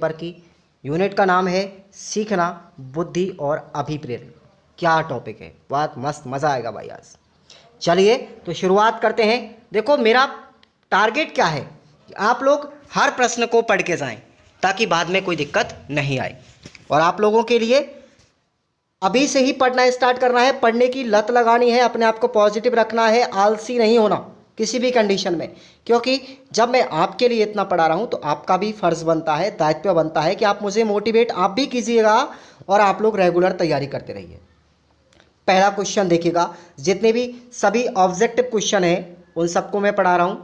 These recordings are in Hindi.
पेपर की यूनिट का नाम है सीखना, बुद्धि और अभिप्रेरण। क्या टॉपिक है, बहुत मस्त, मज़ा आएगा भाई आज। चलिए तो शुरुआत करते हैं। देखो मेरा टारगेट क्या है कि आप लोग हर प्रश्न को पढ़ के जाएं ताकि बाद में कोई दिक्कत नहीं आए। और आप लोगों के लिए अभी से ही पढ़ना स्टार्ट करना है, पढ़ने की लत लगानी है, अपने आप को पॉजिटिव रखना है, आलसी नहीं होना किसी भी कंडीशन में। क्योंकि जब मैं आपके लिए इतना पढ़ा रहा हूं तो आपका भी फर्ज बनता है, दायित्व बनता है कि आप मुझे मोटिवेट आप भी कीजिएगा और आप लोग रेगुलर तैयारी करते रहिए। पहला क्वेश्चन देखिएगा, जितने भी सभी ऑब्जेक्टिव क्वेश्चन हैं उन सबको मैं पढ़ा रहा हूं।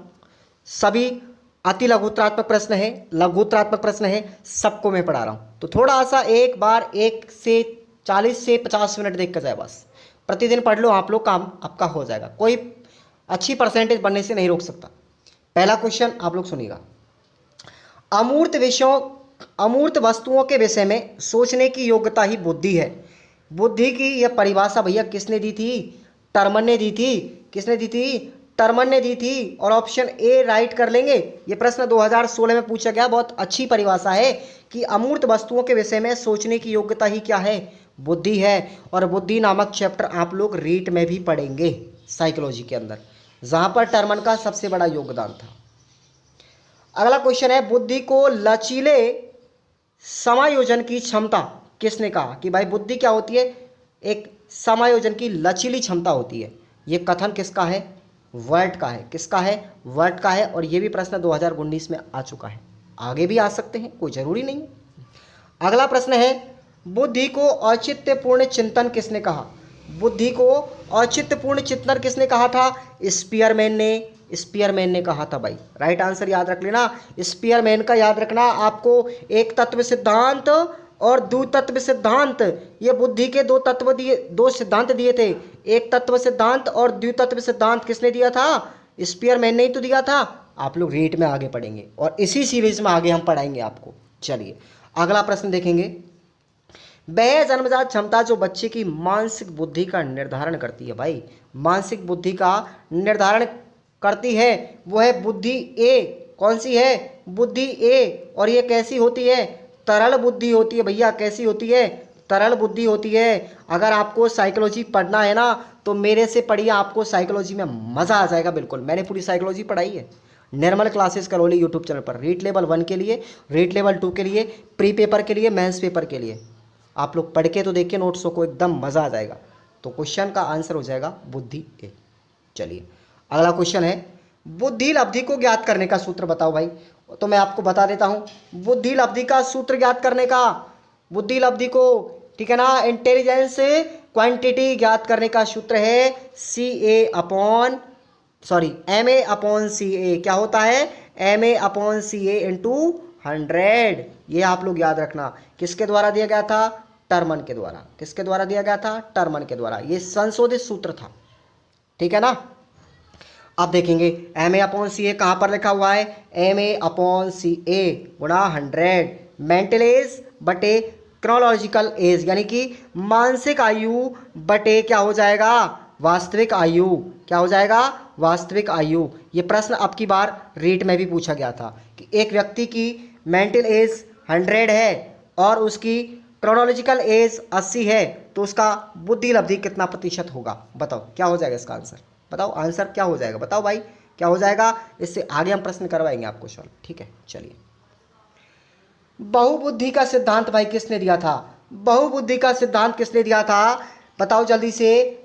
सभी अति लघुत्रात्मक प्रश्न है, लघुत्रात्मक प्रश्न है, सबको मैं पढ़ा रहा हूं। तो थोड़ा सा एक बार 1 से 40 से 50 मिनट देख कर जाए, बस प्रतिदिन पढ़ लो, आप लोग काम आपका हो जाएगा। कोई अच्छी परसेंटेज बनने से नहीं रोक सकता। पहला क्वेश्चन आप लोग सुनिएगा। अमूर्त वस्तुओं के विषय में सोचने की योग्यता ही बुद्धि है। बुद्धि की यह परिभाषा भैया किसने दी थी? टर्मन ने दी थी। किसने दी थी? टर्मन ने दी थी। और ऑप्शन ए राइट कर लेंगे। यह प्रश्न 2016 में पूछा गया, बहुत अच्छी परिभाषा है कि अमूर्त वस्तुओं के विषय में सोचने की योग्यता ही क्या है? बुद्धि है। और बुद्धि नामक चैप्टर आप लोग रीट में भी पढ़ेंगे साइकोलॉजी के अंदर, जहां पर टर्मन का सबसे बड़ा योगदान था। अगला क्वेश्चन है, बुद्धि को लचीले समायोजन की क्षमता किसने कहा? कि भाई बुद्धि क्या होती है? एक समायोजन की लचीली क्षमता होती है। यह कथन किसका है? वर्ट का है। किसका है? वर्ट का है। और यह भी प्रश्न 2019 में आ चुका है, आगे भी आ सकते हैं, कोई जरूरी नहीं है। अगला प्रश्न है, बुद्धि को औचित्यपूर्ण चिंतन किसने कहा? बुद्धि को औचित्यपूर्ण चिंतन किसने कहा था? स्पीयरमैन ने कहा था भाई। राइट आंसर याद रख लेना, स्पीयरमैन का याद रखना। आपको एक तत्व सिद्धांत और द्वितत्व सिद्धांत, ये बुद्धि के दो सिद्धांत दिए थे। एक तत्व सिद्धांत और द्वितत्व सिद्धांत किसने दिया था? स्पीयरमैन ने ही तो दिया था। आप लोग रीट में आगे पढ़ेंगे और इसी सीरीज में आगे हम पढ़ाएंगे आपको। चलिए अगला प्रश्न देखेंगे। वह जन्मजात क्षमता जो बच्चे की मानसिक बुद्धि का निर्धारण करती है, भाई मानसिक बुद्धि का निर्धारण करती है, वो है बुद्धि ए। कौन सी है? बुद्धि ए। और ये कैसी होती है? तरल बुद्धि होती है भैया। कैसी होती है? तरल बुद्धि होती है। अगर आपको साइकोलॉजी पढ़ना है ना तो मेरे से पढ़िए, आपको साइकोलॉजी में मज़ा आ जाएगा। बिल्कुल, मैंने पूरी साइकोलॉजी पढ़ाई है। निर्मल क्लासेस करोली यूट्यूब चैनल पर, रीट लेवल 1 के लिए, रीट लेवल 2 के लिए, प्री पेपर के लिए, मेंस पेपर के लिए। आप लोग पढ़ के तो देखिए नोट्सों को, एकदम मज़ा आ जाएगा। तो क्वेश्चन का आंसर हो जाएगा बुद्धि ए। चलिए अगला क्वेश्चन है, बुद्धि लब्धि को ज्ञात करने का सूत्र बताओ भाई। तो मैं आपको बता देता हूं, बुद्धि लब्धि का सूत्र ज्ञात करने का, बुद्धि लब्धि को, ठीक है ना, इंटेलिजेंस क्वांटिटी ज्ञात करने का सूत्र है MA/CA। क्या होता है? MA/CA into 100। ये आप लोग याद रखना। किसके द्वारा दिया गया था? टर्मन के द्वारा। किसके द्वारा दिया गया था? टर्मन के द्वारा। ये संशोधित सूत्र था, ठीक है ना। अब देखेंगे MA/CA कहाँ पर लिखा हुआ है? MA/CA गुणा 100 मेंटल एज बटे क्रोनोलॉजिकल एज, यानी कि मानसिक आयु बटे क्या हो जाएगा? वास्तविक आयु। क्या हो जाएगा? वास्तविक आयु। ये प्रश्न अब की बार रीट में भी पूछा गया था कि एक व्यक्ति की मेंटल एज 100 है और उसकी क्रोनोलॉजिकल एज 80 है, तो उसका बुद्धि लब्धि कितना प्रतिशत होगा? बताओ क्या हो जाएगा इसका आंसर? बताओ आंसर क्या हो जाएगा? बताओ भाई क्या हो जाएगा? इससे आगे हम प्रश्न करवाएंगे आपको सॉल्व, ठीक है। चलिए, बहुबुद्धि का सिद्धांत भाई किसने दिया था? बहुबुद्धि का सिद्धांत किसने दिया था? बताओ जल्दी से।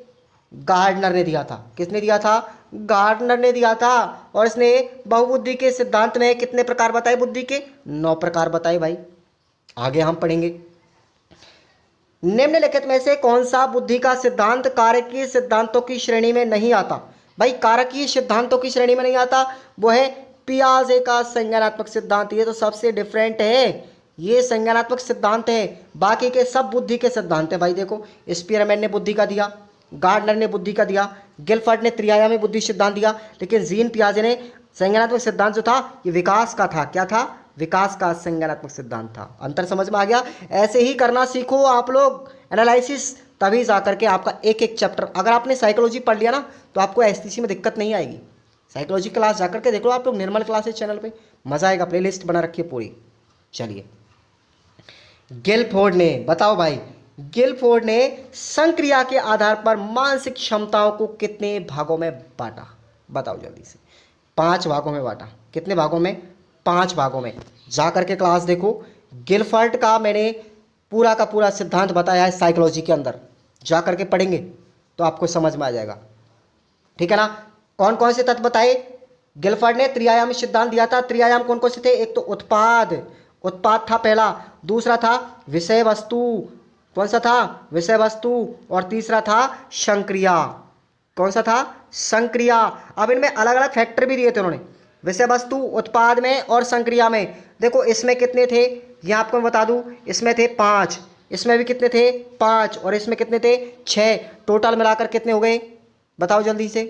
गार्डनर ने दिया था। किसने दिया था? गार्डनर ने दिया था। और इसने बहुबुद्धि के सिद्धांत में कितने प्रकार बताए? बुद्धि के 9 प्रकार बताए भाई, आगे हम पढ़ेंगे। निम्नलिखित में से कौन सा बुद्धि का सिद्धांत कारकीय सिद्धांतों की श्रेणी में नहीं आता? भाई कारकीय सिद्धांतों की श्रेणी में नहीं आता, वो है पियाजे का संज्ञानात्मक सिद्धांत। ये तो सबसे डिफरेंट है, ये संज्ञानात्मक सिद्धांत है, बाकी के सब बुद्धि के सिद्धांत है भाई। देखो, स्पीयरमैन ने बुद्धि का दिया, गार्डनर ने बुद्धि का दिया, गिलफर्ड ने त्रिआयामी बुद्धि सिद्धांत दिया, लेकिन जीन पियाजे ने संज्ञानात्मक सिद्धांत जो था ये विकास का था। क्या था? विकास का संज्ञानात्मक सिद्धांत था। अंतर समझ में आ गया? ऐसे ही करना सीखो आप लोग एनालिसिस, तभी जाकर के आपका एक एक चैप्टर, अगर आपने साइकोलॉजी पढ़ लिया ना तो आपको एसटीसी में दिक्कत नहीं आएगी। साइकोलॉजी क्लास जाकर के देख लो आप लोग, निर्मल क्लासेस चैनल पे, मज़ा आएगा। प्लेलिस्ट बना रखी है पूरी। चलिए गिलफोर्ड ने, बताओ भाई, गिलफोर्ड ने संक्रिया के आधार पर मानसिक क्षमताओं को कितने भागों में बांटा? बताओ जल्दी से। 5 भागों में बांटा। कितने भागों में? 5 भागों में। जा करके क्लास देखो, गिलफोर्ड का मैंने पूरा का पूरा सिद्धांत बताया है साइकोलॉजी के अंदर, जा करके पढ़ेंगे तो आपको समझ में आ जाएगा, ठीक है ना। कौन कौन से तत्व बताए गिलफोर्ड ने? त्रिआयामी सिद्धांत दिया था। त्रिआयाम कौन कौन से थे? एक तो उत्पाद, उत्पाद था पहला, दूसरा था विषय वस्तु, कौन सा था? विषय वस्तु, और तीसरा था संक्रिया, कौन सा था? संक्रिया। अब इनमें अलग अलग फैक्टर भी दिए थे उन्होंने, विषय वस्तु, उत्पाद में और संक्रिया में। देखो इसमें कितने थे, ये आपको मैं बता दूं, इसमें थे 5, इसमें भी कितने थे? 5, और इसमें कितने थे? 6। टोटल मिलाकर कितने हो गए? बताओ जल्दी से,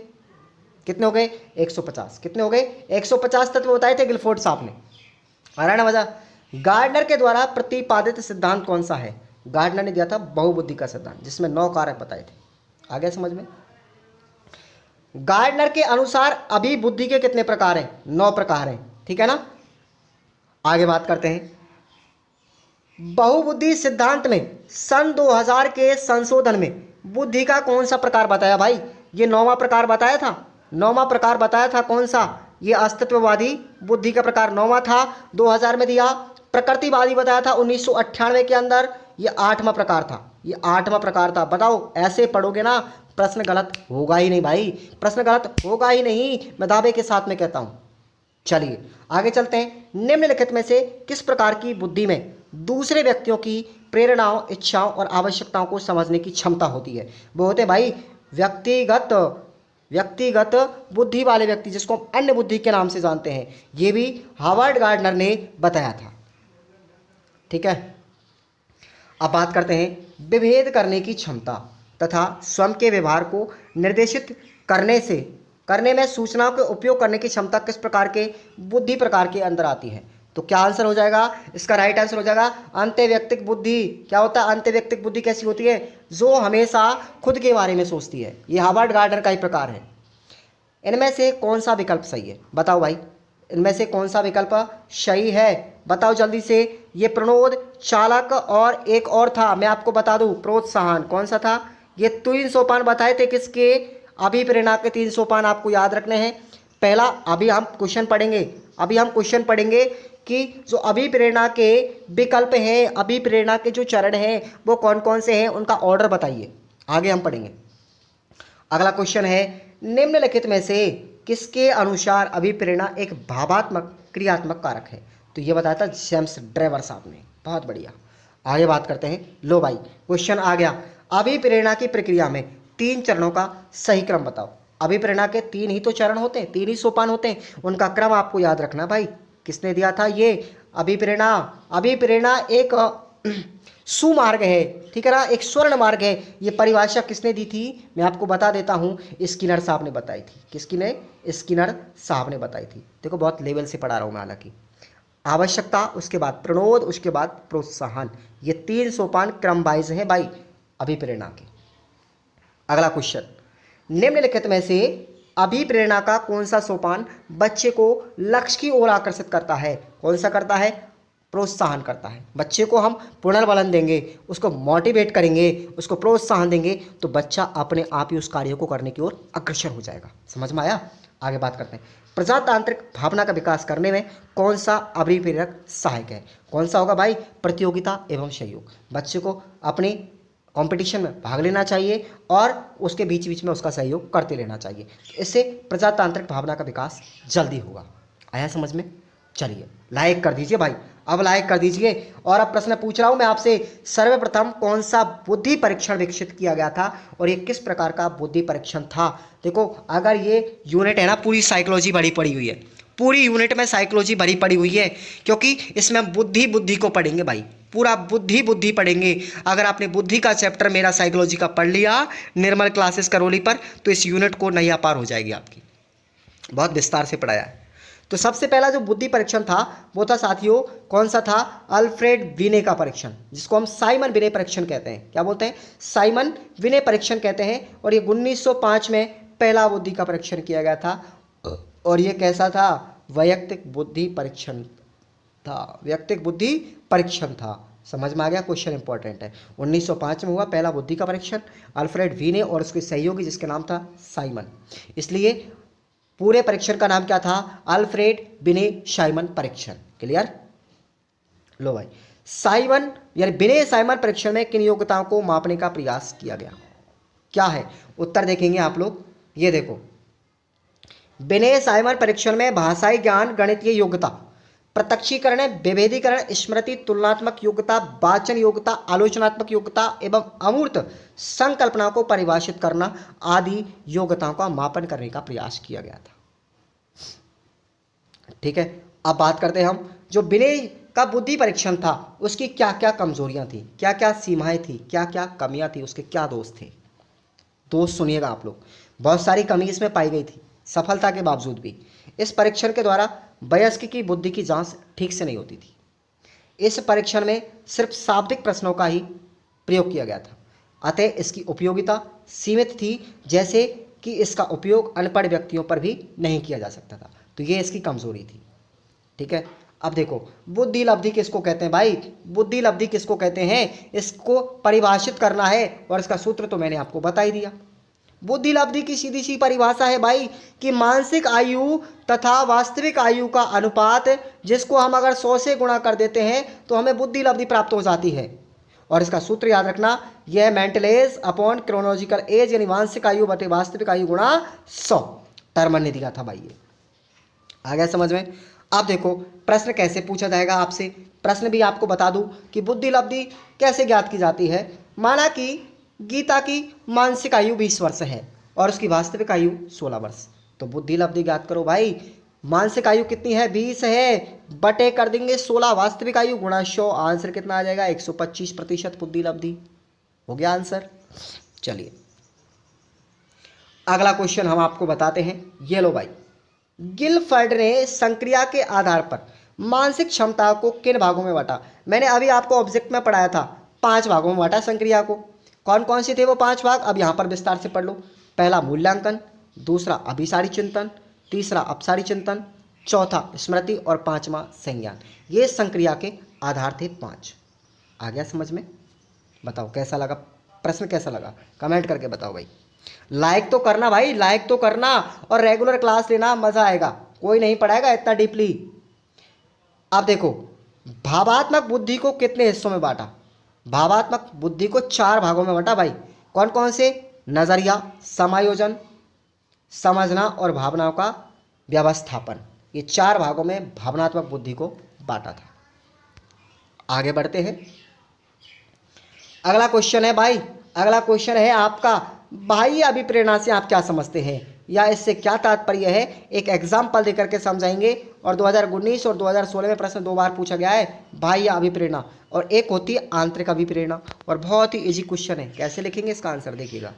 कितने हो गए? 150। कितने हो गए? 150 तत्व बताए थे गिलफोर्ड साहब ने। आ रहा है ना मजा? गार्डनर के द्वारा प्रतिपादित सिद्धांत कौन सा है? गार्डनर ने दिया था बहुबुद्धि का सिद्धांत, जिसमें 9 कारक बताए थे। आ गया समझ में? गार्डनर के अनुसार अभिबुद्धि के कितने प्रकार हैं? 9 प्रकार हैं, ठीक है ना। आगे बात करते हैं। बहुबुद्धि सिद्धांत में सन 2000 के संशोधन में बुद्धि का कौन सा प्रकार बताया भाई? ये 9वां प्रकार बताया था, 9वां प्रकार बताया था। कौन सा? ये अस्तित्ववादी बुद्धि का प्रकार 9वां था, 2000 में दिया। प्रकृतिवादी बताया था 1998 के अंदर, ये 8वां प्रकार था, ये 8वां प्रकार था। बताओ, ऐसे पढ़ोगे ना प्रश्न गलत होगा ही नहीं भाई, प्रश्न गलत होगा ही नहीं, मैं दावे के साथ में कहता हूं। चलिए आगे चलते हैं। निम्नलिखित में से किस प्रकार की बुद्धि में दूसरे व्यक्तियों की प्रेरणाओं, इच्छाओं और आवश्यकताओं को समझने की क्षमता होती है? वो होते हैं भाई व्यक्तिगत बुद्धि वाले व्यक्ति, जिसको हम अन्य बुद्धि के नाम से जानते हैं। ये भी हार्वर्ड गार्डनर ने बताया था, ठीक है। अब बात करते हैं विभेद करने की क्षमता तथा स्वयं के व्यवहार को निर्देशित करने में सूचनाओं के उपयोग करने की क्षमता किस प्रकार के बुद्धि प्रकार के अंदर आती है? तो क्या आंसर हो जाएगा इसका? राइट आंसर हो जाएगा अंतर्वैयक्तिक बुद्धि। क्या होता है अंतर्वैयक्तिक बुद्धि? कैसी होती है? जो हमेशा खुद के बारे में सोचती है। ये हार्वर्ड गार्डनर का ही प्रकार है। इनमें से कौन सा विकल्प सही है? बताओ भाई, इनमें से कौन सा विकल्प सही है? बताओ जल्दी से। ये प्रणोद, चालक और एक और था, मैं आपको बता दूं, प्रोत्साहन। कौन सा था? ये 3 सोपान बताए थे किसके? अभिप्रेरणा के 3 सोपान आपको याद रखने हैं। पहला, अभी हम क्वेश्चन पढ़ेंगे कि जो अभिप्रेरणा के विकल्प हैं, अभिप्रेरणा के जो चरण हैं वो कौन कौन से हैं, उनका ऑर्डर बताइए, आगे हम पढ़ेंगे। अगला क्वेश्चन है, निम्नलिखित में से किसके अनुसार अभिप्रेरणा एक भावात्मक क्रियात्मक कारक है? तो ये बताया था जेम्स ड्रेवर साहब ने। बहुत बढ़िया। आगे बात करते हैं। लो भाई, क्वेश्चन आ गया, अभिप्रेरणा की प्रक्रिया में 3 चरणों का सही क्रम बताओ। अभिप्रेरणा के 3 ही तो चरण होते हैं, 3 ही सोपान होते हैं, उनका क्रम आपको याद रखना भाई। किसने दिया था ये? अभिप्रेरणा एक सुमार्ग है, ठीक है ना, एक स्वर्ण मार्ग है। ये परिभाषा किसने दी थी? मैं आपको बता देता हूँ, स्किनर साहब ने बताई थी। किसने? स्किनर साहब ने बताई थी। देखो बहुत लेवल से पढ़ा रहा हूँ मैं, हालांकि आवश्यकता, उसके बाद प्रणोद, उसके बाद प्रोत्साहन, ये 3 सोपान क्रम वाइज है भाई अभिप्रेरणा के। अगला क्वेश्चन, निम्नलिखित में से अभिप्रेरणा का कौन सा सोपान बच्चे को लक्ष्य की ओर आकर्षित करता है? कौन सा करता है? प्रोत्साहन करता है। बच्चे को हम पुनर्बलन देंगे, उसको मोटिवेट करेंगे, उसको प्रोत्साहन देंगे, तो बच्चा अपने आप ही उस कार्य को करने की ओर अग्रसर हो जाएगा। समझ में आया? आगे बात करते हैं। प्रजातांत्रिक भावना का विकास करने में कौन सा अभिप्रेरक सहायक है? कौन सा होगा भाई? प्रतियोगिता एवं सहयोग। बच्चे को अपनी कंपटीशन में भाग लेना चाहिए और उसके बीच बीच में उसका सहयोग करते रहना चाहिए। इससे प्रजातांत्रिक भावना का विकास जल्दी होगा। आया समझ में? चलिए लाइक कर दीजिए भाई, अब लाइक कर दीजिए। और अब प्रश्न पूछ रहा हूं मैं आपसे, सर्वप्रथम कौन सा बुद्धि परीक्षण विकसित किया गया था और ये किस प्रकार का बुद्धि परीक्षण था? देखो अगर ये यूनिट है ना, पूरी साइकोलॉजी भरी पड़ी हुई है, पूरी यूनिट में साइकोलॉजी भरी पड़ी हुई है, क्योंकि इसमें बुद्धि को पढ़ेंगे भाई, पूरा बुद्धि पढ़ेंगे। अगर आपने बुद्धि का चैप्टर मेरा साइकोलॉजी का पढ़ लिया निर्मल क्लासेस करौली पर, तो इस यूनिट को नैया पार हो जाएगी आपकी। बहुत विस्तार से पढ़ाया है। तो सबसे पहला जो बुद्धि परीक्षण था वो था साथियों, कौन सा था? अल्फ्रेड विने का परीक्षण, जिसको हम साइमन विने परीक्षण कहते हैं। क्या बोलते हैं? साइमन विने परीक्षण कहते हैं। और ये 1905 में पहला बुद्धि का परीक्षण किया गया था। और ये कैसा था? वैयक्तिक बुद्धि परीक्षण था, वैयक्तिक बुद्धि परीक्षण था। समझ में आ गया, क्वेश्चन इंपॉर्टेंट है। 1905 में हुआ पहला बुद्धि का परीक्षण अल्फ्रेड वीने और उसके सहयोगी जिसका नाम था साइमन। इसलिए पूरे परीक्षण का नाम क्या था? अल्फ्रेड बिने साइमन परीक्षण। क्लियर? लो भाई, साइमन यानी बिने साइमन परीक्षण में किन योग्यताओं को मापने का प्रयास किया गया? क्या है उत्तर देखेंगे आप लोग। ये देखो, बिने साइमन परीक्षण में भाषाई ज्ञान, गणितीय योग्यता, प्रत्यक्षीकरण, विभेदीकरण, स्मृति, तुलनात्मक योग्यता, वाचन योग्यता, आलोचनात्मक योग्यता एवं अमूर्त संकल्पनाओं को परिभाषित करना आदि योग्यताओं का मापन करने का प्रयास किया गया था। ठीक है, अब बात करते हैं हम जो बिने का बुद्धि परीक्षण था उसकी क्या क्या कमजोरियां थी, क्या क्या सीमाएं थी, क्या क्या कमियां थी, उसके क्या दोष थे। दोष सुनिएगा आप लोग। बहुत सारी कमी इसमें पाई गई थी सफलता के बावजूद भी। इस परीक्षण के द्वारा वयस्क की बुद्धि की जांच ठीक से नहीं होती थी। इस परीक्षण में सिर्फ शाब्दिक प्रश्नों का ही प्रयोग किया गया था, अतः इसकी उपयोगिता सीमित थी, जैसे कि इसका उपयोग अनपढ़ व्यक्तियों पर भी नहीं किया जा सकता था। तो ये इसकी कमजोरी थी। ठीक है, अब देखो बुद्धि लब्धि किसको कहते हैं भाई? बुद्धि लब्धि किसको कहते हैं, इसको परिभाषित करना है और इसका सूत्र तो मैंने आपको बता ही दिया। बुद्धि लब्धि की सीधी सी परिभाषा है भाई कि मानसिक आयु तथा वास्तविक आयु का अनुपात, जिसको हम अगर 100 से गुणा कर देते हैं तो हमें बुद्धि लब्धि प्राप्त हो जाती है। और इसका सूत्र याद रखना, यह mental as upon chronological age, यानी मानसिक आयु बटे वास्तविक आयु गुणा 100 टर्मन ने दिया था भाई। ये आ गया समझ में? अब देखो प्रश्न कैसे पूछा जाएगा आपसे। प्रश्न भी आपको बता दूं कि बुद्धि लब्धि कैसे ज्ञात की जाती है। माना कि गीता की मानसिक आयु 20 वर्ष है और उसकी वास्तविक आयु 16 वर्ष, तो बुद्धि लब्धि ज्ञात करो भाई। मानसिक आयु कितनी है? 20 है, बटे कर देंगे 16 वास्तविक आयु गुणा 100, आंसर कितना आ जाएगा? 125% बुद्धि लब्धि। हो गया आंसर। चलिए अगला क्वेश्चन हम आपको बताते हैं। ये लो भाई, गिलफर्ड ने संक्रिया के आधार पर मानसिक क्षमता को किन भागों में बांटा? मैंने अभी आपको ऑब्जेक्ट में पढ़ाया था, 5 भागों में बांटा संक्रिया को। कौन कौन से थे वो 5 भाग? अब यहाँ पर विस्तार से पढ़ लो। पहला मूल्यांकन, दूसरा अभिसारी चिंतन, तीसरा अपसारी चिंतन, चौथा स्मृति और पांचवा संज्ञान। ये संक्रिया के आधार थे 5। आ गया समझ में? बताओ कैसा लगा, प्रश्न कैसा लगा, कमेंट करके बताओ भाई। लाइक तो करना भाई, लाइक तो करना, और रेगुलर क्लास लेना, मजा आएगा। कोई नहीं पढ़ाएगा इतना डीपली। अब देखो, भावात्मक बुद्धि को कितने हिस्सों में बांटा? भावात्मक बुद्धि को 4 भागों में बांटा भाई। कौन कौन से? नजरिया, समायोजन, समझना और भावनाओं का व्यवस्थापन। ये 4 भागों में भावनात्मक बुद्धि को बांटा था। आगे बढ़ते हैं। अगला क्वेश्चन है भाई, अगला क्वेश्चन है आपका, बाह्य अभिप्रेरणा से आप क्या समझते हैं या इससे क्या तात्पर्य है? एक एग्जाम्पल देकर के समझाएंगे। और 2019 और 2016 में प्रश्न 2 बार पूछा गया है, बाह्य अभिप्रेरणा और एक होती है आंतरिक अभिप्रेरणा। और बहुत ही इजी क्वेश्चन है, कैसे लिखेंगे इसका आंसर देखिएगा।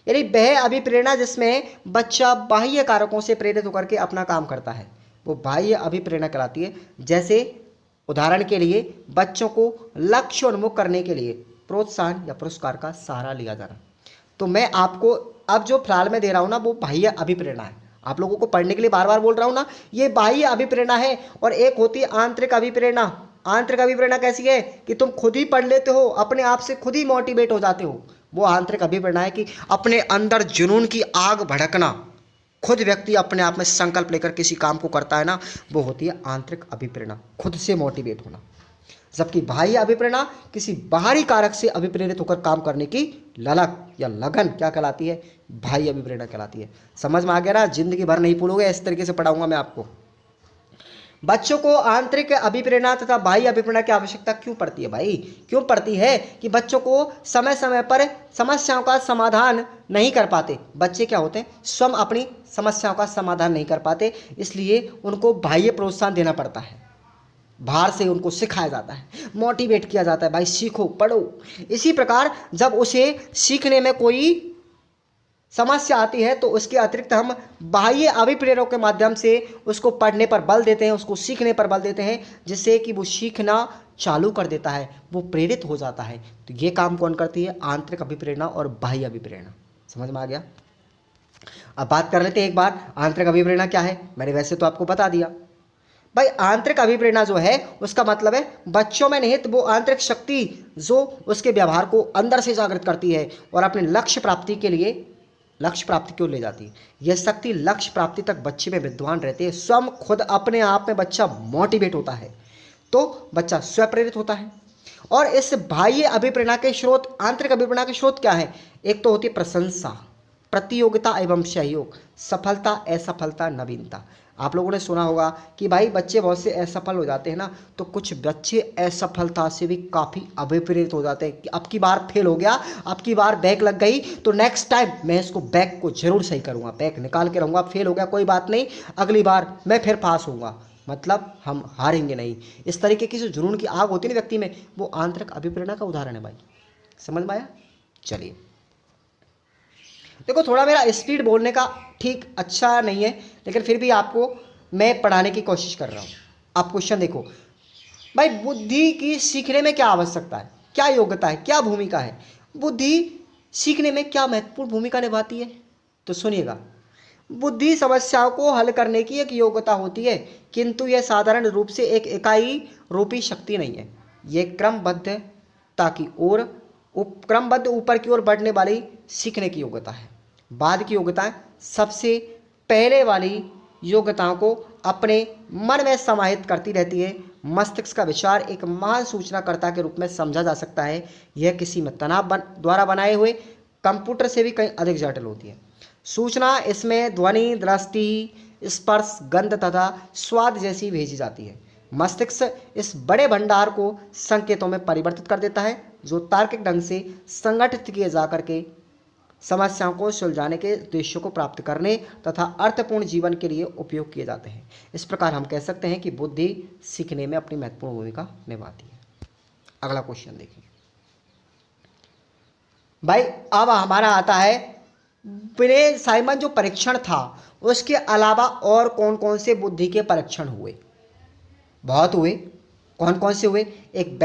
यानी वह अभिप्रेरणा जिसमें बच्चा बाह्य कारकों से प्रेरित होकर के अपना काम करता है, वो बाह्य अभिप्रेरणा कहलाती है। जैसे उदाहरण के लिए बच्चों को लक्ष्य उन्मुख करने के लिए प्रोत्साहन या पुरस्कार का सहारा लिया जाना। तो मैं आपको अब जो फिलहाल में दे रहा हूँ ना, वो बाह्य अभिप्रेरणा है। आप लोगों को पढ़ने के लिए बार बार बोल रहा हूँ ना, ये बाह्य अभिप्रेरणा है। और एक होती है आंतरिक अभिप्रेरणा। आंतरिक अभिप्रेरणा कैसी है कि तुम खुद ही पढ़ लेते हो, अपने आप से खुद ही मोटिवेट हो जाते हो। वो आंतरिक अभिप्रेरणा है कि अपने अंदर जुनून की आग भड़कना, खुद व्यक्ति अपने आप में संकल्प लेकर किसी काम को करता है ना, वो होती है आंतरिक अभिप्रेरणा, खुद से मोटिवेट होना। जबकि बाह्य अभिप्रेरणा किसी बाहरी कारक से अभिप्रेरित होकर काम करने की ललक या लगन क्या कहलाती है? बाह्य अभिप्रेरणा कहलाती है। समझ में आ गया ना? जिंदगी भर नहीं भूलोगे, इस तरीके से पढ़ाऊंगा मैं आपको। बच्चों को आंतरिक अभिप्रेरणा तथा बाह्य अभिप्रेरणा की आवश्यकता क्यों पड़ती है भाई? क्यों पड़ती है कि बच्चों को समय समय पर समस्याओं का समाधान नहीं कर पाते। बच्चे क्या होते हैं, स्वयं अपनी समस्याओं का समाधान नहीं कर पाते, इसलिए उनको बाह्य प्रोत्साहन देना पड़ता है। बाहर से उनको सिखाया जाता है, मोटिवेट किया जाता है, भाई सीखो, पढ़ो। इसी प्रकार जब उसे सीखने में कोई समस्या आती है तो उसके अतिरिक्त हम बाह्य अभिप्रेरणा के माध्यम से उसको पढ़ने पर बल देते हैं, उसको सीखने पर बल देते हैं, जिससे कि वो सीखना चालू कर देता है, वो प्रेरित हो जाता है। तो ये काम कौन करती है? आंतरिक अभिप्रेरणा और बाह्य अभिप्रेरणा। समझ में आ गया? अब बात कर लेते हैं एक बार आंतरिक अभिप्रेरणा क्या है। मैंने वैसे तो आपको बता दिया। भाई आंतरिक अभिप्रेरणा जो है उसका मतलब है बच्चों में निहित वो आंतरिक शक्ति जो उसके व्यवहार को अंदर से जागृत करती है और अपने लक्ष्य प्राप्ति की ओर ले जाती है। यह शक्ति लक्ष्य प्राप्ति तक बच्चे में विद्वान रहती है। स्वयं खुद अपने आप में बच्चा मोटिवेट होता है तो बच्चा स्वप्रेरित होता है। और इस बाह्य अभिप्रेरणा के स्रोत, आंतरिक अभिप्रेरणा के स्रोत क्या है? एक तो होती है प्रशंसा, प्रतियोगिता एवं सहयोग, सफलता, असफलता, नवीनता। आप लोगों ने सुना होगा कि भाई बच्चे बहुत से असफल हो जाते हैं ना, तो कुछ बच्चे असफलता से भी काफ़ी अभिप्रेरित हो जाते हैं कि अब की बार फेल हो गया, अब की बार बैक लग गई तो नेक्स्ट टाइम मैं इसको बैक को जरूर सही करूँगा, बैक निकाल के रहूँगा। फेल हो गया कोई बात नहीं, अगली बार मैं फिर पास होऊंगा, मतलब हम हारेंगे नहीं। इस तरीके की जो जुनून की आग होती है ना व्यक्ति में, वो आंतरिक अभिप्रेरणा का उदाहरण है भाई। समझ में आया? चलिए देखो, थोड़ा मेरा स्पीड बोलने का ठीक अच्छा नहीं है, लेकिन फिर भी आपको मैं पढ़ाने की कोशिश कर रहा हूँ। आप क्वेश्चन देखो भाई, बुद्धि की सीखने में क्या आवश्यकता है, क्या योग्यता है, क्या भूमिका है? बुद्धि सीखने में क्या महत्वपूर्ण भूमिका निभाती है? तो सुनिएगा, बुद्धि समस्याओं को हल करने की एक योग्यता होती है, किंतु यह साधारण रूप से एक इकाई रूपी शक्ति नहीं है। यह क्रमबद्ध ऊपर की ओर बढ़ने वाली सीखने की योग्यता है। बाद की योग्यताएं सबसे पहले वाली योग्यताओं को अपने मन में समाहित करती रहती है। मस्तिष्क का विचार एक महान सूचनाकर्ता के रूप में समझा जा सकता है। यह किसी में तनाव द्वारा बनाए हुए कंप्यूटर से भी कहीं अधिक जटिल होती है। सूचना इसमें ध्वनि, दृष्टि, स्पर्श, गंध तथा स्वाद जैसी भेजी जाती है। मस्तिष्क इस बड़े भंडार को संकेतों में परिवर्तित कर देता है, जो तार्किक ढंग से संगठित किए जाकर के समस्याओं को सुलझाने के उद्देश्यों को प्राप्त करने तथा अर्थपूर्ण जीवन के लिए उपयोग किए जाते हैं। इस प्रकार हम कह सकते हैं कि बुद्धि सीखने में अपनी महत्वपूर्ण भूमिका निभाती है। अगला क्वेश्चन देखिए भाई, अब हमारा आता है विनय साइमन जो परीक्षण था उसके अलावा और कौन कौन से बुद्धि के परीक्षण हुए? बहुत हुए। कौन कौन से हुए? एक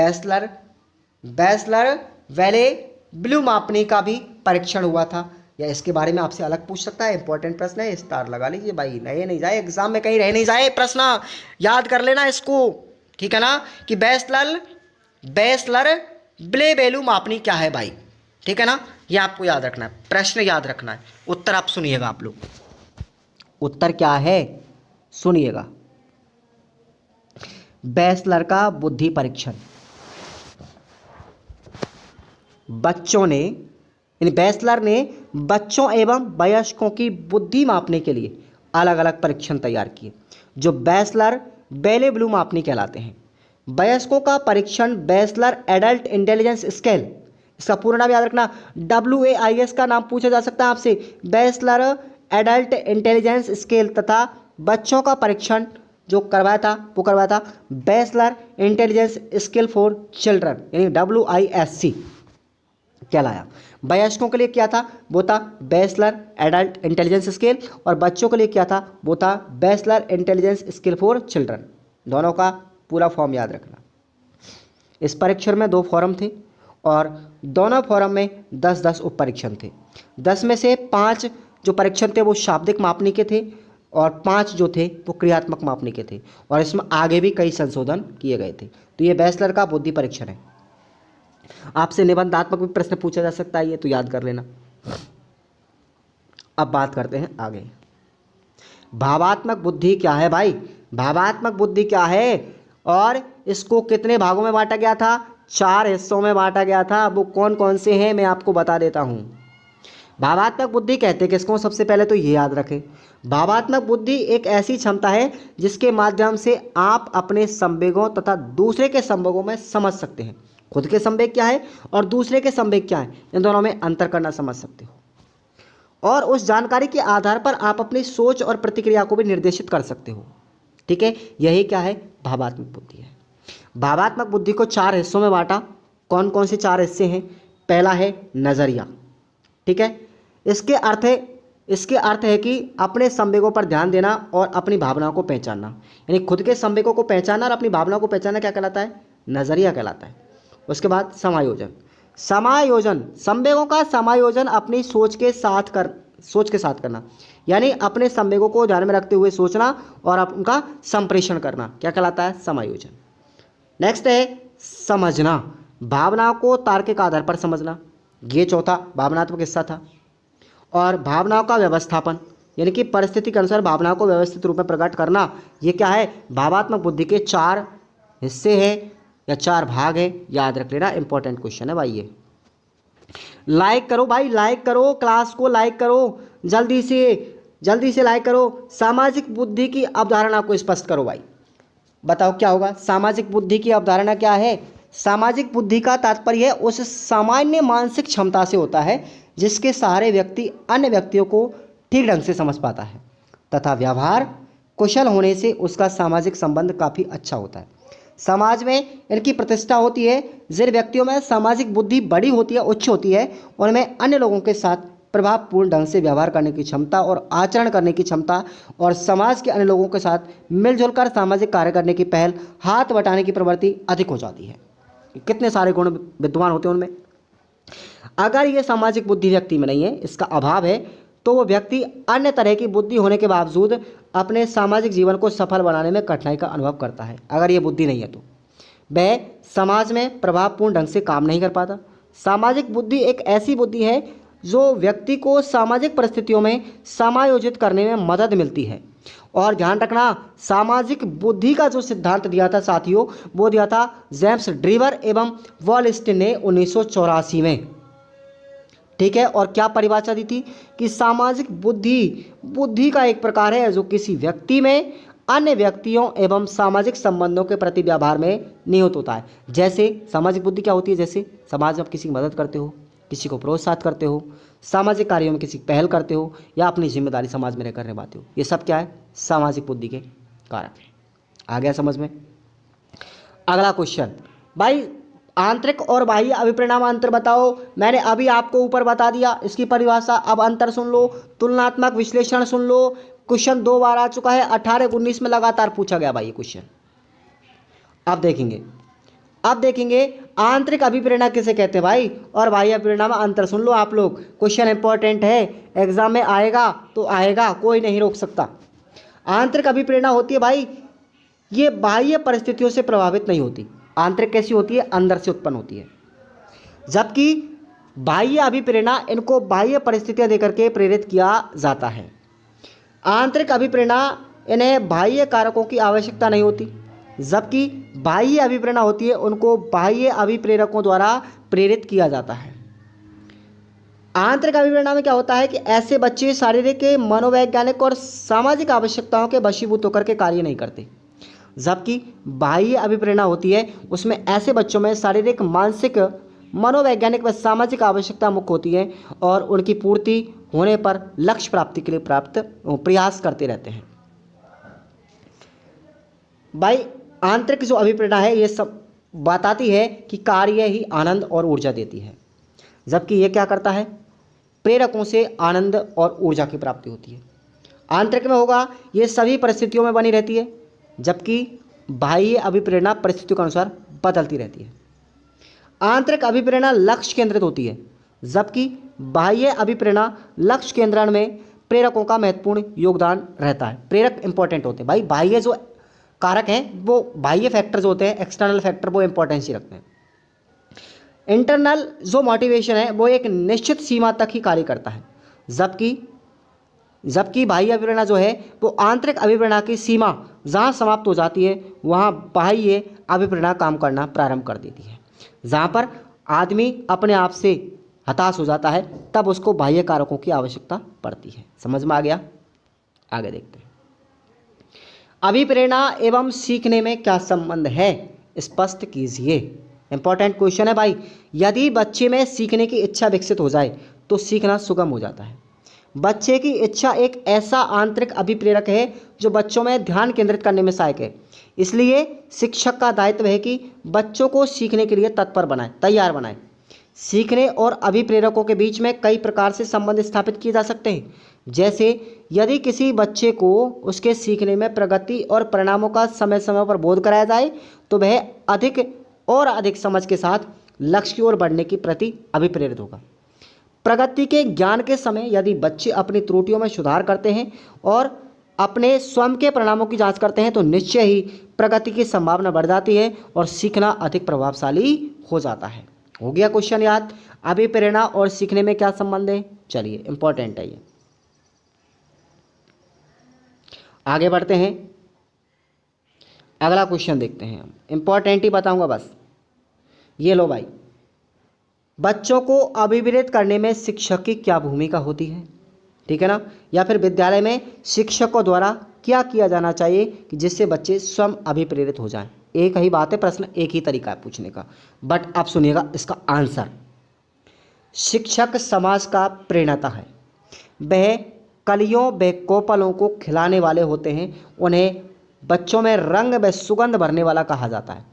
बैचलर वेले ब्लू मापनी का भी परीक्षण हुआ था, या इसके बारे में आपसे अलग पूछ सकता है। इंपॉर्टेंट प्रश्न है, स्टार लगा लीजिए भाई, नहीं जाए एग्जाम में, कहीं रह नहीं जाए प्रश्न, याद कर लेना इसको, ठीक है ना? कि बैचलर ब्ले बेलू मापनी क्या है भाई, ठीक है ना? ये आपको याद रखना है, प्रश्न याद रखना है। उत्तर आप सुनिएगा, आप लोग उत्तर क्या है सुनिएगा। बैचलर का बुद्धि परीक्षण बैचलर ने बच्चों एवं वयस्कों की बुद्धि मापने के लिए अलग अलग परीक्षण तैयार किए, जो बैचलर बेले ब्लू मापनी कहलाते हैं। वयस्कों का परीक्षण बैचलर एडल्ट इंटेलिजेंस स्केल, इसका पूरा नाम याद रखना, WAIS का नाम पूछा जा सकता है आपसे, बैचलर एडल्ट इंटेलिजेंस स्केल, तथा बच्चों का परीक्षण जो करवाया था bachelor intelligence scale for children, यानी WISC कहलाया। वयस्कों के लिए क्या था? वो था बैचलर एडल्ट इंटेलिजेंस स्केल, और बच्चों के लिए क्या था? वो था bachelor intelligence scale for children. दोनों का पूरा फॉर्म याद रखना। इस परीक्षण में 2 फॉर्म थे और दोनों फॉर्म में 10-10 उप परीक्षण थे। 10 में से 5 जो परीक्षण थे वो शाब्दिक मापनी के थे और 5 जो थे वो क्रियात्मक मापनी के थे, और इसमें आगे भी कई संशोधन किए गए थे। तो ये बैचलर का बुद्धि परीक्षण है। आपसे निबंधात्मक भी प्रश्न पूछा जा सकता है, ये तो याद कर लेना। अब बात करते हैं आगे। भावात्मक बुद्धि क्या है भाई? भावात्मक बुद्धि क्या है और इसको कितने भागों में बांटा गया था? 4 हिस्सों में बांटा गया था। वो कौन कौन से हैं मैं आपको बता देता हूं। भावात्मक बुद्धि कहते किसको? सबसे पहले तो ये याद रखें, भावात्मक बुद्धि एक ऐसी क्षमता है जिसके माध्यम से आप अपने संवेगों तथा दूसरे के संवेगों में समझ सकते हैं। खुद के संवेग क्या है और दूसरे के संवेग क्या है, इन दोनों में अंतर करना समझ सकते हो, और उस जानकारी के आधार पर आप अपनी सोच और प्रतिक्रिया को भी निर्देशित कर सकते हो। ठीक है, यही क्या है? भावात्मक बुद्धि है। भावात्मक बुद्धि को 4 हिस्सों में बांटा। कौन कौन से 4 हिस्से हैं? पहला है नजरिया। ठीक है, इसके अर्थ है कि अपने संवेगों पर ध्यान देना और अपनी भावनाओं को पहचानना, यानी खुद के संवेगों को पहचानना और अपनी भावनाओं को पहचानना क्या कहलाता है? नजरिया कहलाता है। उसके बाद समायोजन। संवेगों का समायोजन अपनी सोच के सोच के साथ करना, यानी अपने संवेगों को ध्यान में रखते हुए सोचना और उनका संप्रेषण करना क्या कहलाता है? समायोजन। नेक्स्ट है समझना, भावनाओं को तार्किक आधार पर समझना, ये चौथा भावनात्मक हिस्सा था। और भावनाओं का व्यवस्थापन, यानी कि परिस्थिति के अनुसार भावनाओं को व्यवस्थित रूप में प्रकट करना, ये क्या है? भावात्मक बुद्धि के 4 हिस्से हैं या 4 भाग हैं, याद रख लेना, इंपॉर्टेंट क्वेश्चन है भाई ये। लाइक करो भाई, लाइक करो, क्लास को लाइक करो, जल्दी से लाइक करो। सामाजिक बुद्धि की अवधारणा को स्पष्ट करो भाई, बताओ क्या होगा? सामाजिक बुद्धि की अवधारणा क्या है? सामाजिक बुद्धि का तात्पर्य है उस सामान्य मानसिक क्षमता से होता है जिसके सहारे व्यक्ति अन्य व्यक्तियों को ठीक ढंग से समझ पाता है तथा व्यवहार कुशल होने से उसका सामाजिक संबंध काफ़ी अच्छा होता है। समाज में इनकी प्रतिष्ठा होती है। जिन व्यक्तियों में सामाजिक बुद्धि बड़ी होती है, उच्च होती है, उनमें अन्य लोगों के साथ प्रभावपूर्ण ढंग से व्यवहार करने की क्षमता और आचरण करने की क्षमता और समाज के अन्य लोगों के साथ मिलजुल कर सामाजिक कार्य करने की पहल, हाथ बटाने की प्रवृत्ति अधिक हो जाती है। कितने सारे गुण विद्यमान होते हैं उनमें। अगर ये सामाजिक बुद्धि व्यक्ति में नहीं है, इसका अभाव है, तो वो व्यक्ति अन्य तरह की बुद्धि होने के बावजूद अपने सामाजिक जीवन को सफल बनाने में कठिनाई का अनुभव करता है। अगर ये बुद्धि नहीं है तो वह समाज में प्रभावपूर्ण ढंग से काम नहीं कर पाता। सामाजिक बुद्धि एक ऐसी बुद्धि है जो व्यक्ति को सामाजिक परिस्थितियों में समायोजित करने में मदद मिलती है। और ध्यान रखना, सामाजिक बुद्धि का जो सिद्धांत दिया था साथियों, वो दिया था जेम्स ड्रीवर एवं वॉलस्टिन ने 1984 में। ठीक है, और क्या परिभाषा दी थी कि सामाजिक बुद्धि का एक प्रकार है जो किसी व्यक्ति में अन्य व्यक्तियों एवं सामाजिक संबंधों के प्रति व्यवहार में निहित होता है। जैसे सामाजिक बुद्धि क्या होती है? जैसे समाज में आप किसी की मदद करते हो, किसी को प्रोत्साहित करते हो, सामाजिक कार्यों में किसी की पहल करते हो या अपनी जिम्मेदारी समाज में रहकर निभाते हो। ये सब क्या है? सामाजिक बुद्धि के कारक। आ गया समझ में? अगला क्वेश्चन भाई, आंतरिक और बाह्य अभिप्रेरणा अंतर बताओ। मैंने अभी आपको ऊपर बता दिया इसकी परिभाषा, अब अंतर सुन लो, तुलनात्मक विश्लेषण सुन लो। क्वेश्चन 2 बार आ चुका है, 18-19 में लगातार पूछा गया भाई ये क्वेश्चन। अब देखेंगे आंतरिक अभिप्रेरणा किसे कहते हैं भाई, और बाह्य अभिप्रेरणा में अंतर सुन लो आप लोग। क्वेश्चन इंपॉर्टेंट है, एग्जाम में आएगा तो आएगा, कोई नहीं रोक सकता। आंतरिक अभिप्रेरणा होती है भाई, ये बाह्य परिस्थितियों से प्रभावित नहीं होती। आंतरिक कैसी होती है? अंदर से उत्पन्न होती है। जबकि बाह्य अभिप्रेरणा, इनको बाह्य परिस्थितियां देकर के प्रेरित किया जाता है। आंतरिक अभिप्रेरणा, इन्हें बाह्य कारकों की आवश्यकता नहीं होती। जबकि बाह्य अभिप्रेरणा होती है, उनको बाह्य अभिप्रेरकों द्वारा प्रेरित किया जाता है। आंतरिक अभिप्रेरणा में क्या होता है कि ऐसे बच्चे शारीरिक, मनोवैज्ञानिक और सामाजिक आवश्यकताओं के वशीभूत होकर के कार्य नहीं करते। जबकि बाह्य अभिप्रेरणा होती है, उसमें ऐसे बच्चों में शारीरिक, मानसिक, मनोवैज्ञानिक व सामाजिक आवश्यकता मुख्य होती है और उनकी पूर्ति होने पर लक्ष्य प्राप्ति के लिए प्रयास करते रहते हैं। भाई आंतरिक जो अभिप्रेरणा है ये सब बताती है कि कार्य ही आनंद और ऊर्जा देती है, जबकि ये क्या करता है? प्रेरकों से आनंद और ऊर्जा की प्राप्ति होती है। आंतरिक में होगा ये सभी परिस्थितियों में बनी रहती है, जबकि बाह्य अभिप्रेरणा परिस्थितियों के अनुसार बदलती रहती है। आंतरिक अभिप्रेरणा लक्ष्य केंद्रित होती है, जबकि बाह्य अभिप्रेरणा लक्ष्य केंद्रण में प्रेरकों का महत्वपूर्ण योगदान रहता है। प्रेरक इंपॉर्टेंट होते हैं भाई, बाह्य जो कारक हैं वो बाह्य फैक्टर जो होते हैं, एक्सटर्नल फैक्टर, वो इंपॉर्टेंस ही रखते हैं। इंटरनल जो मोटिवेशन है वो एक निश्चित सीमा तक ही कार्य करता है, जबकि बाह्य अभिप्रेरणा जो है वो आंतरिक अभिप्रेरणा की सीमा जहाँ समाप्त हो जाती है वहाँ बाह्य अभिप्रेरणा काम करना प्रारंभ कर देती है। जहाँ पर आदमी अपने आप से हताश हो जाता है तब उसको बाह्य कारकों की आवश्यकता पड़ती है। समझ में आ गया? आगे देखते हैं। अभिप्रेरणा एवं सीखने में क्या संबंध है, स्पष्ट कीजिए। इंपॉर्टेंट क्वेश्चन है भाई। यदि बच्चे में सीखने की इच्छा विकसित हो जाए तो सीखना सुगम हो जाता है। बच्चे की इच्छा एक ऐसा आंतरिक अभिप्रेरक है जो बच्चों में ध्यान केंद्रित करने में सहायक है। इसलिए शिक्षक का दायित्व है कि बच्चों को सीखने के लिए तैयार बनाए। सीखने और अभिप्रेरकों के बीच में कई प्रकार से संबंध स्थापित किए जा सकते हैं। जैसे यदि किसी बच्चे को उसके सीखने में प्रगति और परिणामों का समय समय पर बोध कराया जाए तो वह अधिक समझ के साथ लक्ष्य की ओर बढ़ने की प्रति अभिप्रेरित होगा। प्रगति के ज्ञान के समय यदि बच्चे अपनी त्रुटियों में सुधार करते हैं और अपने स्वयं के परिणामों की जांच करते हैं तो निश्चय ही प्रगति की संभावना बढ़ जाती है और सीखना अधिक प्रभावशाली हो जाता है। हो गया क्वेश्चन याद। अभिप्रेरणा और सीखने में क्या संबंध है? चलिए इंपॉर्टेंट है ये। आगे बढ़ते हैं, अगला क्वेश्चन देखते हैं हम। इंपॉर्टेंट ही बताऊंगा बस। ये लो भाई, बच्चों को अभिप्रेरित करने में शिक्षक की क्या भूमिका होती है? ठीक है ना। या फिर विद्यालय में शिक्षकों द्वारा क्या किया जाना चाहिए कि जिससे बच्चे स्वयं अभिप्रेरित हो जाएं? एक ही बात है, प्रश्न एक ही तरीका है पूछने का, बट आप सुनिएगा इसका आंसर। शिक्षक समाज का प्रेरणाता है। वह कलियों व कोपलों को खिलाने वाले होते हैं। उन्हें बच्चों में रंग व सुगंध भरने वाला कहा जाता है।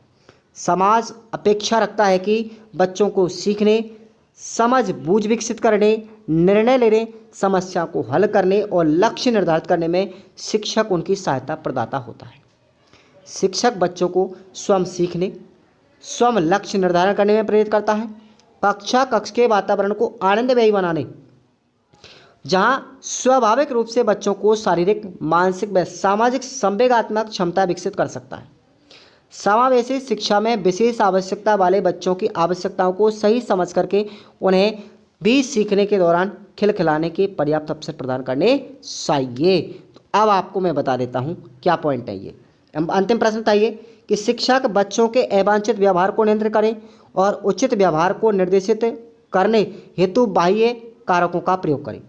समाज अपेक्षा रखता है कि बच्चों को सीखने, समझ बूझ विकसित करने, निर्णय लेने, समस्या को हल करने और लक्ष्य निर्धारित करने में शिक्षक उनकी सहायता प्रदाता होता है। शिक्षक बच्चों को स्वयं सीखने, स्वयं लक्ष्य निर्धारण करने में प्रेरित करता है। कक्ष के वातावरण को आनंदमयी बनाने, जहां स्वाभाविक रूप से बच्चों को शारीरिक, मानसिक व सामाजिक संवेगात्मक क्षमता विकसित कर सकता है। समावेशी शिक्षा में विशेष आवश्यकता वाले बच्चों की आवश्यकताओं को सही समझ करके उन्हें भी सीखने के दौरान खिलखिलाने के पर्याप्त अवसर प्रदान करने चाहिए। तो अब आपको मैं बता देता हूँ क्या पॉइंट है ये। अंतिम प्रश्न था ये कि शिक्षक बच्चों के अवांछित व्यवहार को नियंत्रित करें और उचित व्यवहार को निर्देशित करने हेतु बाह्य कारकों का प्रयोग करें।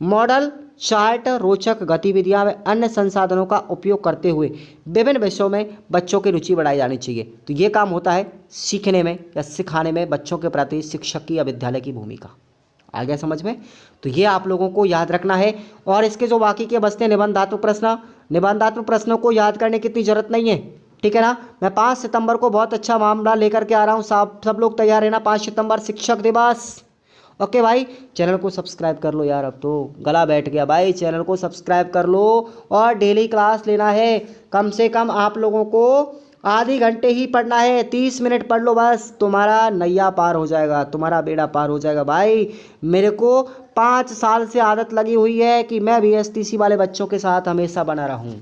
मॉडल, चार्ट, रोचक गतिविधियां व अन्य संसाधनों का उपयोग करते हुए विभिन्न विषयों में बच्चों की रुचि बढ़ाई जानी चाहिए। तो ये काम होता है सीखने में या सिखाने में बच्चों के प्रति शिक्षक की या विद्यालय की भूमिका। आ गया समझ में? तो ये आप लोगों को याद रखना है। और इसके जो बाकी के बचते निबंधात्मक प्रश्न, निबंधात्मक प्रश्नों को याद करने की इतनी जरूरत नहीं है। ठीक है ना। मैं 5 सितंबर को बहुत अच्छा मामला लेकर के आ रहा हूँ। सब लोग तैयार रहना। 5 सितंबर शिक्षक दिवस। ओके भाई, चैनल को सब्सक्राइब कर लो यार, अब तो गला बैठ गया भाई। चैनल को सब्सक्राइब कर लो और डेली क्लास लेना है। कम से कम आप लोगों को आधे घंटे ही पढ़ना है। 30 मिनट पढ़ लो बस, तुम्हारा नैया पार हो जाएगा, तुम्हारा बेड़ा पार हो जाएगा भाई। मेरे को 5 साल से आदत लगी हुई है कि मैं VSTC वाले बच्चों के साथ हमेशा बना रहूं।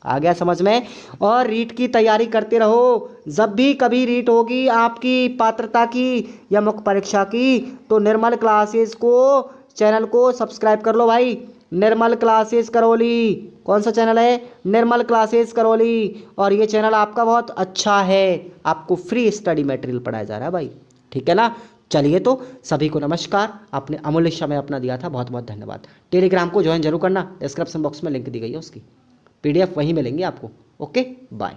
आ गया समझ में? और रीट की तैयारी करते रहो। जब भी कभी रीट होगी आपकी पात्रता की या मुख्य परीक्षा की, तो निर्मल क्लासेस को, चैनल को सब्सक्राइब कर लो भाई। निर्मल क्लासेस करौली, कौन सा चैनल है? निर्मल क्लासेस करौली। और ये चैनल आपका बहुत अच्छा है, आपको फ्री स्टडी मटेरियल पढ़ाया जा रहा है भाई। ठीक है ना। चलिए तो सभी को नमस्कार। आपने अमूल्य समय अपना दिया था, बहुत बहुत धन्यवाद। टेलीग्राम को ज्वाइन जरूर करना, डिस्क्रिप्शन बॉक्स में लिंक दी गई है उसकी। PDF वहीं मिलेंगे आपको। Okay bye.